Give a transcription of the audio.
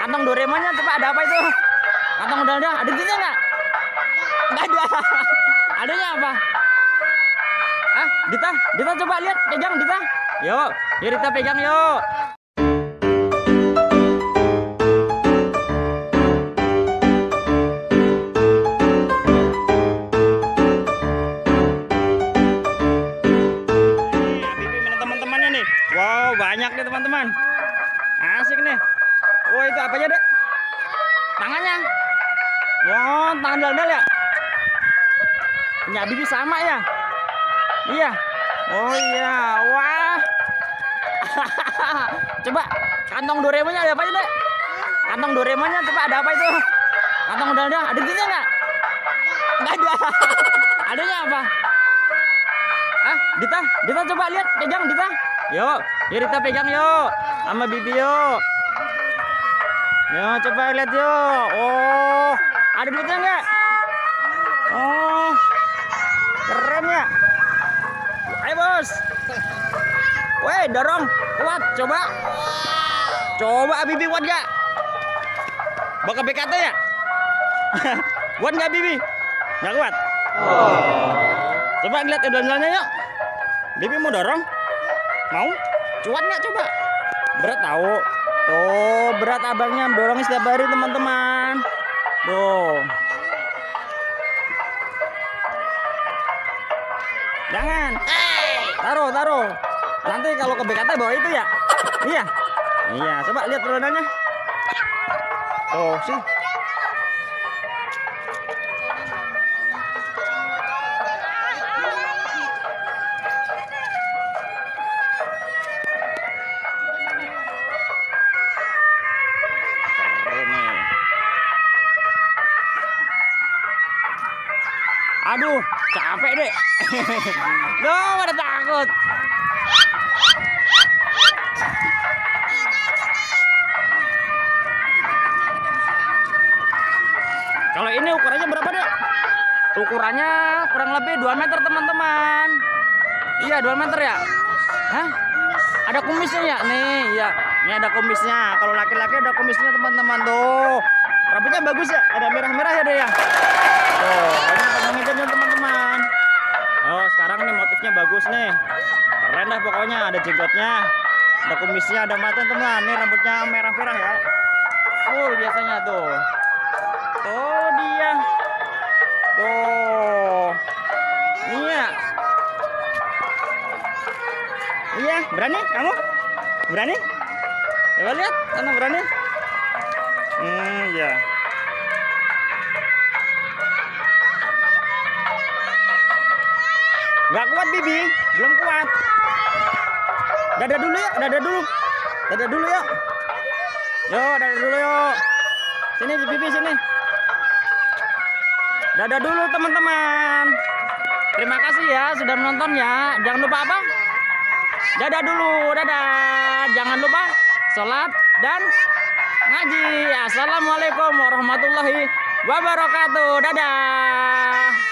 Kantong Doraemonnya coba ada apa itu? Kantong udangnya ada duitnya nggak? Nggak ada. Adanya apa? Ah, Dita coba lihat, pegang Dita. Yuk Dita pegang yuk. Teman-temannya nih, wow banyak nih teman-teman, asik nih. Oh itu apa aja dek? Tangannya, wow tangan dal-dal ya. Punya Bibi sama ya? Iya. Oh iya, wah. Coba kantong Doraemonnya ada apa aja dek? Kantong Doraemonnya coba ada apa itu? Kantong udangnya ada duitnya nggak? Nggak ada. Adanya apa? Ah, Dita coba lihat, pegang Dita. Yuk Dita pegang yuk, sama Bibi yuk. Yuk coba lihat yuk. Oh, ada duitnya nggak? Oh, keren ya. Ayo bos. Weh, dorong, kuat, coba. Coba Bibi kuat nggak? Bawa ke BKT ya? Kuat nggak Bibi? Nggak kuat. Coba lihat udang-udangnya yuk. Bibi mau dorong? Mau? Cuat nggak coba? Berat tahu. Tuh berat abangnya dorongnya setiap hari teman-teman. Tuh. Jangan. Taruh. Nanti kalau ke BKT bawa itu ya. Iya. Iya. Coba lihat udang-udangnya. Tuh sih. Aduh, capek deh. Loh, pada takut. Kalau ini ukurannya berapa deh? Ukurannya kurang lebih 2 meter teman-teman. Iya 2 meter ya. Hah? Ada kumisnya ya? Nih ya. Ini ada kumisnya. Kalau laki-laki ada kumisnya teman-teman tuh. Rambutnya bagus ya. Ada merah-merah ya deh ya. Tuh, ini pengecatnya teman-teman. Oh, sekarang nih motifnya bagus nih. Keren dah pokoknya, ada jenggotnya, ada kumisnya, ada mata teman. Nih rambutnya merah-merah ya. Full biasanya tuh. Tuh dia. Tuh. Iya. Iya, berani kamu? Berani? Coba lihat, sana berani. Iya. Nggak kuat Bibi, belum kuat. Dada dulu ya, dada dulu yuk. Yuk, dada dulu yuk. Sini Bibi sini. Dada dulu teman-teman. Terima kasih ya sudah menonton ya. Jangan lupa apa? Dada dulu, dadah. Jangan lupa sholat dan ngaji. Assalamualaikum warahmatullahi wabarakatuh. Dadah.